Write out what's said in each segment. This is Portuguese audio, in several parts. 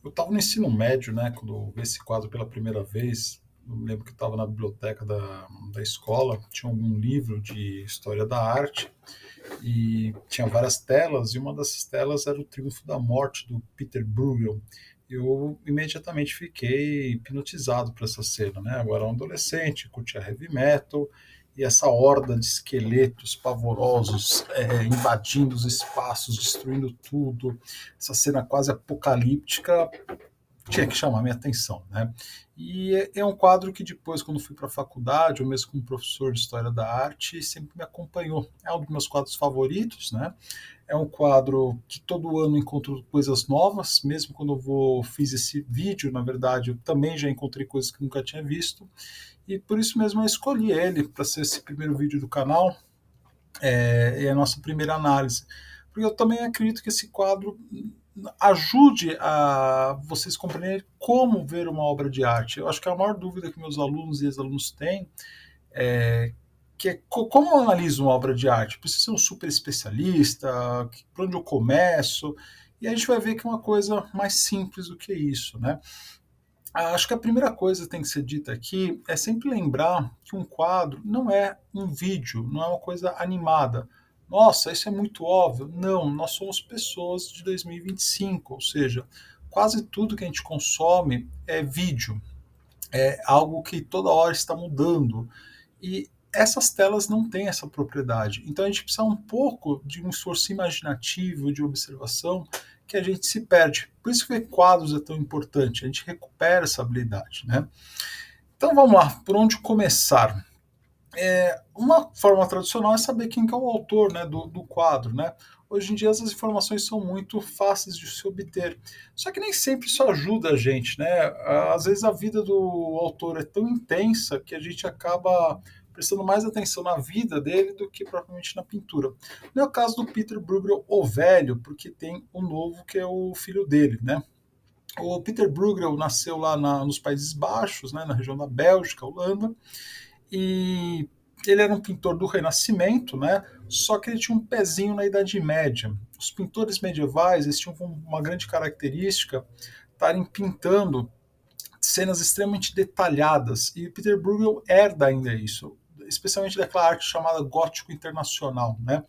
Eu estava no ensino médio, né, quando eu vi esse quadro pela primeira vez. Eu me lembro que eu estava na biblioteca da escola, tinha algum livro de história da arte e tinha várias telas, e uma dessas telas era o Triunfo da Morte, do Peter Bruegel. Eu imediatamente fiquei hipnotizado por essa cena, né? Eu era um adolescente, curtia heavy metal, e essa horda de esqueletos pavorosos invadindo os espaços, destruindo tudo, essa cena quase apocalíptica tinha que chamar minha atenção, né? E é um quadro que depois, quando fui para a faculdade, ou mesmo como professor de História da Arte, sempre me acompanhou. É um dos meus quadros favoritos, né? É um quadro que todo ano encontro coisas novas, mesmo quando fiz esse vídeo, na verdade, eu também já encontrei coisas que nunca tinha visto, e por isso mesmo eu escolhi ele para ser esse primeiro vídeo do canal, é a nossa primeira análise. Porque eu também acredito que esse quadro ajude a vocês compreenderem como ver uma obra de arte. Eu acho que a maior dúvida que meus alunos e ex-alunos têm é que é como eu analiso uma obra de arte? Preciso ser um super especialista? Por onde eu começo? E a gente vai ver que é uma coisa mais simples do que isso, né? Acho que a primeira coisa que tem que ser dita aqui é sempre lembrar que um quadro não é um vídeo, não é uma coisa animada. Nossa, isso é muito óbvio. Não, nós somos pessoas de 2025, ou seja, quase tudo que a gente consome é vídeo, é algo que toda hora está mudando. E essas telas não têm essa propriedade. Então a gente precisa um pouco de um esforço imaginativo, de observação, que a gente se perde. Por isso que ver quadros é tão importante, a gente recupera essa habilidade, né? Então vamos lá, por onde começar? Uma forma tradicional é saber quem que é o autor, né, do quadro, né? Hoje em dia as informações são muito fáceis de se obter. Só que nem sempre isso ajuda a gente, né? Às vezes a vida do autor é tão intensa que a gente acaba prestando mais atenção na vida dele do que propriamente na pintura. Não é o caso do Peter Bruegel, o velho, porque tem o novo que é o filho dele, né? O Peter Bruegel nasceu lá nos Países Baixos, né, na região da Bélgica, Holanda, e ele era um pintor do Renascimento, né? Só que ele tinha um pezinho na Idade Média. Os pintores medievais eles tinham uma grande característica estarem pintando cenas extremamente detalhadas, e Peter Bruegel herda ainda isso, especialmente daquela arte chamada gótico internacional, né?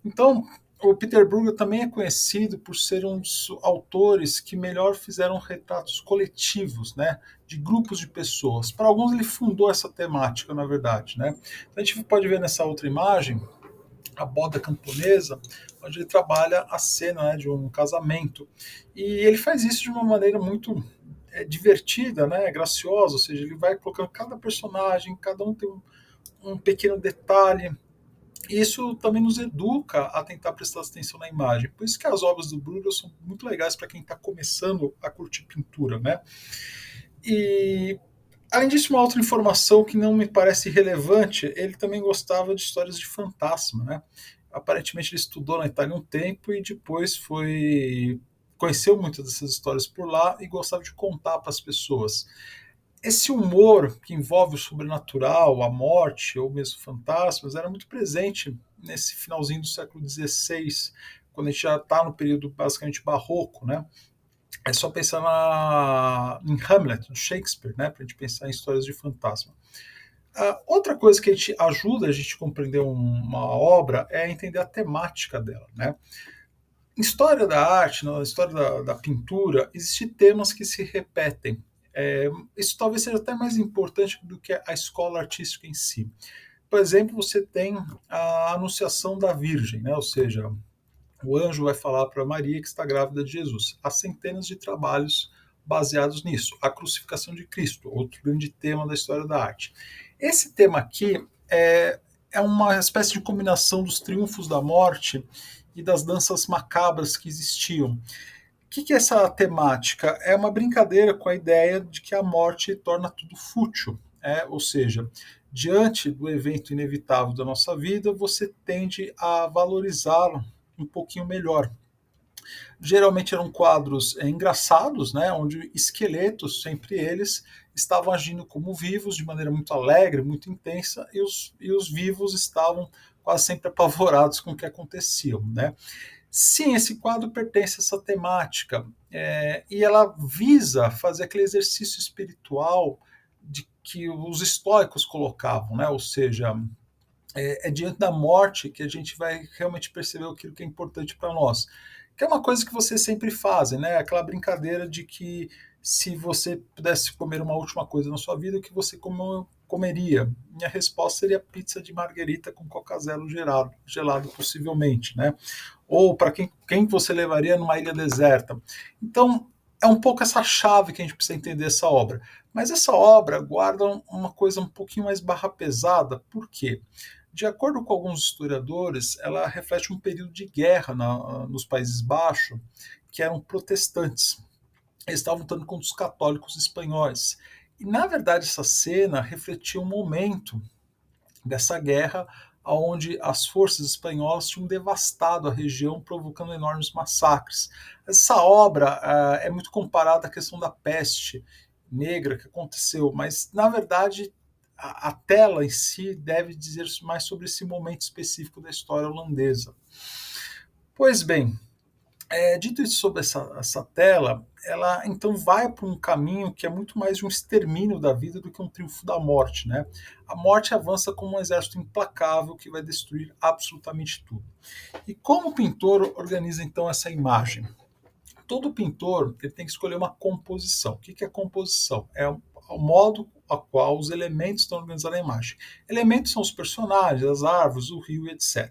Então, o Peter Bruegel também é conhecido por ser um dos autores que melhor fizeram retratos coletivos, né, de grupos de pessoas. Para alguns ele fundou essa temática, na verdade, né. Então, a gente pode ver nessa outra imagem a boda camponesa, onde ele trabalha a cena, né, de um casamento. E ele faz isso de uma maneira muito divertida, né, graciosa, ou seja, ele vai colocando cada personagem, cada um tem um pequeno detalhe, isso também nos educa a tentar prestar atenção na imagem. Por isso que as obras do Bruegel são muito legais para quem está começando a curtir pintura, né? E além disso, uma outra informação que não me parece relevante, ele também gostava de histórias de fantasma, né? Aparentemente ele estudou na Itália um tempo e depois foi conheceu muitas dessas histórias por lá e gostava de contar para as pessoas. Esse humor que envolve o sobrenatural, a morte ou mesmo fantasmas era muito presente nesse finalzinho do século XVI, quando a gente já está no período basicamente barroco, né? É só pensar em Hamlet, do Shakespeare, né? Para a gente pensar em histórias de fantasma. Outra coisa que ajuda a gente a compreender uma obra é entender a temática dela, né? Em história da arte, na história da pintura, existem temas que se repetem. Isso talvez seja até mais importante do que a escola artística em si. Por exemplo, você tem a Anunciação da Virgem, né? Ou seja, o anjo vai falar para Maria que está grávida de Jesus. Há centenas de trabalhos baseados nisso. A crucificação de Cristo, outro grande tema da história da arte. Esse tema aqui é uma espécie de combinação dos triunfos da morte e das danças macabras que existiam. Que é essa temática? É uma brincadeira com a ideia de que a morte torna tudo fútil. Ou seja, diante do evento inevitável da nossa vida, você tende a valorizá-lo um pouquinho melhor. Geralmente eram quadros engraçados, né, onde esqueletos, sempre eles, estavam agindo como vivos de maneira muito alegre, muito intensa, e os vivos estavam quase sempre apavorados com o que acontecia, né? Sim, esse quadro pertence a essa temática, e ela visa fazer aquele exercício espiritual de que os estoicos colocavam, né? Ou seja, é diante da morte que a gente vai realmente perceber aquilo que é importante para nós. Que é uma coisa que vocês sempre fazem, né? Aquela brincadeira de que se você pudesse comer uma última coisa na sua vida, o que você comeria? Minha resposta seria pizza de marguerita com coca zero gelado possivelmente, né? Ou para quem você levaria numa ilha deserta. Então, é um pouco essa chave que a gente precisa entender essa obra. Mas essa obra guarda uma coisa um pouquinho mais barra pesada, por quê? De acordo com alguns historiadores, ela reflete um período de guerra nos Países Baixos, que eram protestantes. Eles estavam lutando contra os católicos espanhóis. E, na verdade, essa cena refletia um momento dessa guerra onde as forças espanholas tinham devastado a região, provocando enormes massacres. Essa obra é muito comparada à questão da peste negra que aconteceu, mas, na verdade, a tela em si deve dizer mais sobre esse momento específico da história holandesa. Pois bem, dito isso sobre essa tela, ela então vai para um caminho que é muito mais de um extermínio da vida do que um triunfo da morte, né? A morte avança como um exército implacável que vai destruir absolutamente tudo. E como o pintor organiza então essa imagem? Todo pintor ele tem que escolher uma composição. O que é composição? É o modo a qual os elementos estão organizados na imagem. Elementos são os personagens, as árvores, o rio, etc.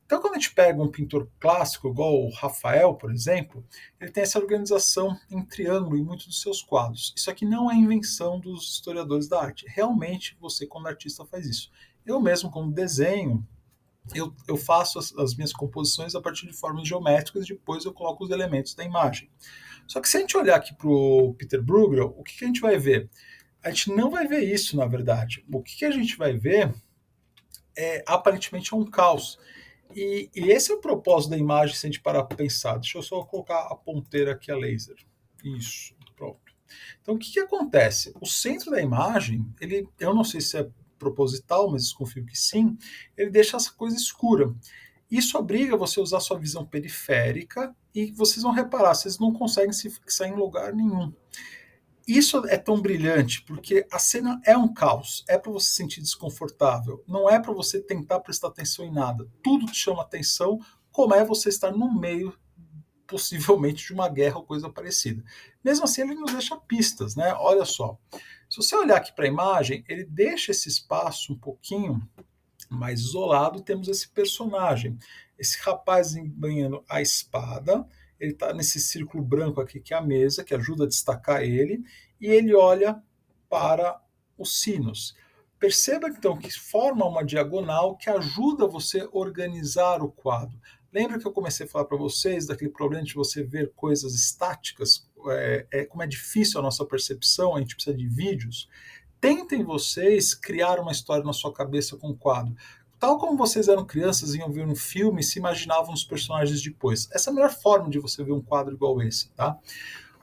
Então, quando a gente pega um pintor clássico, igual o Rafael, por exemplo, ele tem essa organização em triângulo em muitos dos seus quadros. Isso aqui não é invenção dos historiadores da arte. Realmente, você, como artista, faz isso. Eu mesmo, como desenho, eu faço as minhas composições a partir de formas geométricas e depois eu coloco os elementos da imagem. Só que se a gente olhar aqui para o Peter Bruegel, o que a gente vai ver? A gente não vai ver isso, na verdade. O que a gente vai ver aparentemente é um caos. E esse é o propósito da imagem, se a gente parar para pensar. Deixa eu só colocar a ponteira aqui a laser. Isso, pronto. Então, o que acontece? O centro da imagem, eu não sei se é proposital, mas desconfio que sim, ele deixa essa coisa escura. Isso obriga você a usar sua visão periférica e vocês vão reparar, vocês não conseguem se fixar em lugar nenhum. Isso é tão brilhante porque a cena é um caos, é para você se sentir desconfortável, não é para você tentar prestar atenção em nada. Tudo te chama atenção, como é você estar no meio, possivelmente, de uma guerra ou coisa parecida. Mesmo assim, ele nos deixa pistas, né? Olha só. Se você olhar aqui para a imagem, ele deixa esse espaço um pouquinho mais isolado, temos esse personagem, esse rapaz embanhando a espada, ele está nesse círculo branco aqui que é a mesa, que ajuda a destacar ele, e ele olha para os sinos. Perceba então que forma uma diagonal que ajuda você a organizar o quadro. Lembra que eu comecei a falar para vocês daquele problema de você ver coisas estáticas? Como é difícil a nossa percepção, a gente precisa de vídeos. Tentem vocês criar uma história na sua cabeça com o quadro. Tal como vocês eram crianças e iam ver um filme e se imaginavam os personagens depois. Essa é a melhor forma de você ver um quadro igual esse, tá?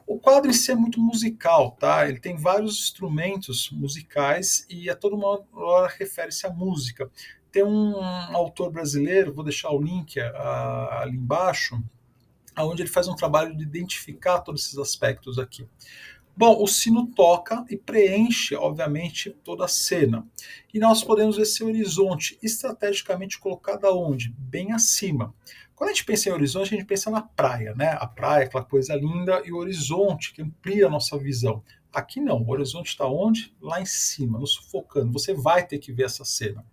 O quadro em si é muito musical, tá? Ele tem vários instrumentos musicais e a toda uma hora refere-se à música. Tem um autor brasileiro, vou deixar o link ali embaixo, onde ele faz um trabalho de identificar todos esses aspectos aqui. Bom, o sino toca e preenche, obviamente, toda a cena. E nós podemos ver esse horizonte estrategicamente colocado aonde? Bem acima. Quando a gente pensa em horizonte, a gente pensa na praia, né? A praia, aquela coisa linda, e o horizonte que amplia a nossa visão. Aqui não, o horizonte está onde? Lá em cima, nos sufocando. Você vai ter que ver essa cena.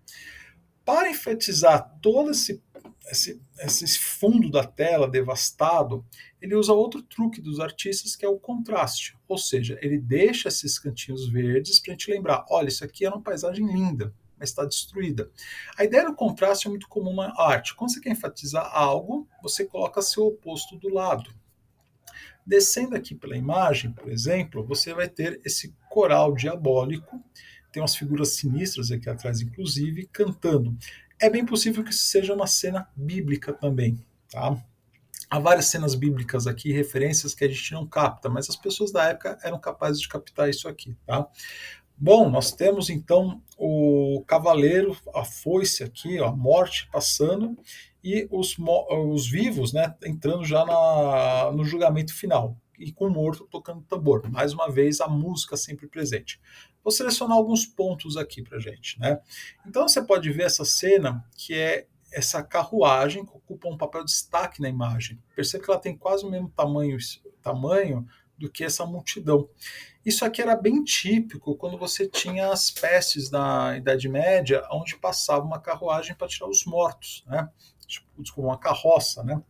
Para enfatizar todo esse fundo da tela devastado, ele usa outro truque dos artistas que é o contraste. Ou seja, ele deixa esses cantinhos verdes para a gente lembrar: olha, isso aqui era uma paisagem linda, mas está destruída. A ideia do contraste é muito comum na arte. Quando você quer enfatizar algo, você coloca seu oposto do lado. Descendo aqui pela imagem, por exemplo, você vai ter esse coral diabólico, tem umas figuras sinistras aqui atrás, inclusive, cantando. É bem possível que isso seja uma cena bíblica também, tá? Há várias cenas bíblicas aqui, referências que a gente não capta, mas as pessoas da época eram capazes de captar isso aqui, tá? Bom, nós temos então o cavaleiro, a foice aqui, ó, a morte passando, e os vivos, né, entrando já no julgamento final, e com o morto tocando tambor. Mais uma vez, a música sempre presente. Vou selecionar alguns pontos aqui para gente, né? Então você pode ver essa cena que é essa carruagem que ocupa um papel de destaque na imagem. Percebe que ela tem quase o mesmo tamanho do que essa multidão. Isso aqui era bem típico quando você tinha as pestes na Idade Média, onde passava uma carruagem para tirar os mortos, né? Tipo, desculpa, uma carroça, né?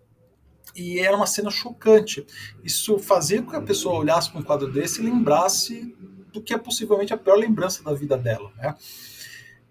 E era uma cena chocante. Isso fazia com que a pessoa olhasse para um quadro desse e lembrasse do que é possivelmente a pior lembrança da vida dela, né?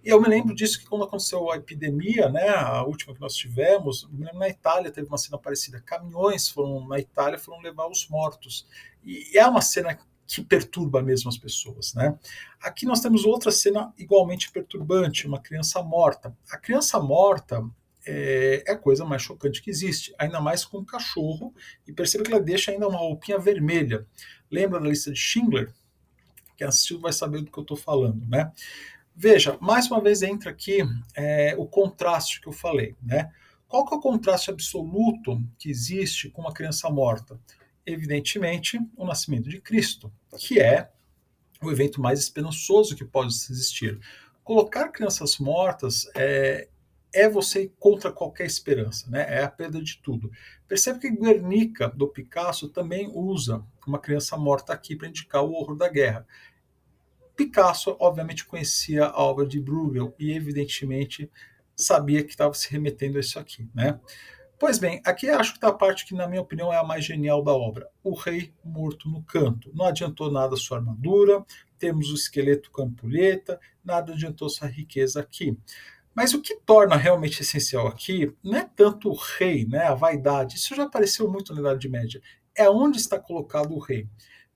E eu me lembro disso que quando aconteceu a epidemia, né, a última que nós tivemos, na Itália teve uma cena parecida. Caminhões foram na Itália foram levar os mortos. E é uma cena que perturba mesmo as pessoas, né? Aqui nós temos outra cena igualmente perturbante, uma criança morta. A criança morta é a coisa mais chocante que existe, ainda mais com um cachorro, e perceba que ela deixa ainda uma roupinha vermelha. Lembra da lista de Schindler? Quem assistiu vai saber do que eu estou falando, né? Veja, mais uma vez entra aqui o contraste que eu falei, né? Qual que é o contraste absoluto que existe com uma criança morta? Evidentemente, o nascimento de Cristo, que é o evento mais esperançoso que pode existir. Colocar crianças mortas é você ir contra qualquer esperança, né? É a perda de tudo. Percebe que Guernica, do Picasso, também usa uma criança morta aqui para indicar o horror da guerra. Picasso, obviamente, conhecia a obra de Bruegel e, evidentemente, sabia que estava se remetendo a isso aqui, né? Pois bem, aqui acho que está a parte que, na minha opinião, é a mais genial da obra. O rei morto no canto. Não adiantou nada sua armadura, temos o esqueleto com a ampulheta, nada adiantou sua riqueza aqui. Mas o que torna realmente essencial aqui não é tanto o rei, né, a vaidade, isso já apareceu muito na Idade Média, é onde está colocado o rei.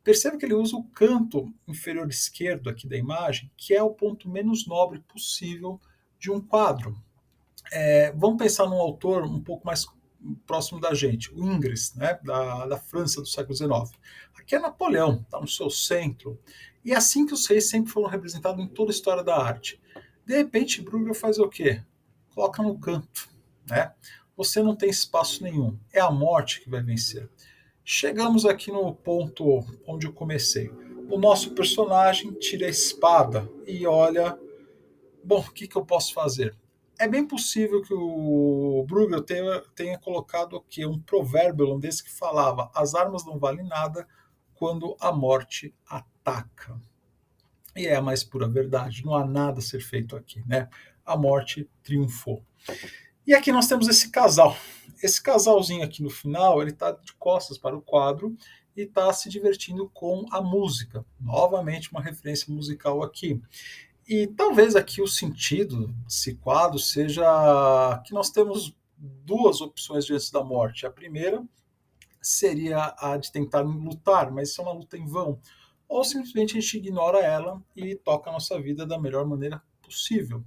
Percebe que ele usa o canto inferior esquerdo aqui da imagem, que é o ponto menos nobre possível de um quadro. Vamos pensar num autor um pouco mais próximo da gente, o Ingres, né, da França do século XIX. Aqui é Napoleão, está no seu centro. E é assim que os reis sempre foram representados em toda a história da arte. De repente, Bruegel faz o quê? Coloca no canto. Né? Você não tem espaço nenhum. É a morte que vai vencer. Chegamos aqui no ponto onde eu comecei. O nosso personagem tira a espada e olha, bom, o que, que eu posso fazer? É bem possível que o Bruegel tenha colocado aqui um provérbio holandês que falava: as armas não valem nada quando a morte ataca. E é a mais pura verdade, não há nada a ser feito aqui, né? A morte triunfou. E aqui nós temos esse casal. Esse casalzinho aqui no final, ele está de costas para o quadro e está se divertindo com a música. Novamente uma referência musical aqui. E talvez aqui o sentido desse quadro seja que nós temos duas opções diante da morte. A primeira seria a de tentar lutar, mas isso é uma luta em vão. Ou simplesmente a gente ignora ela e toca a nossa vida da melhor maneira possível.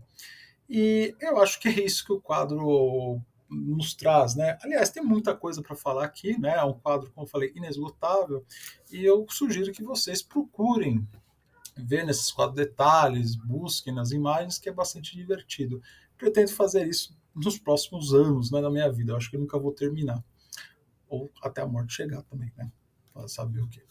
E eu acho que é isso que o quadro nos traz, né? Aliás, tem muita coisa para falar aqui, né? É um quadro, como eu falei, inesgotável, e eu sugiro que vocês procurem ver nesses quatro detalhes, busquem nas imagens, que é bastante divertido. Pretendo fazer isso nos próximos anos, né, da minha vida. Eu acho que eu nunca vou terminar. Ou até a morte chegar também, né? Para saber o quê.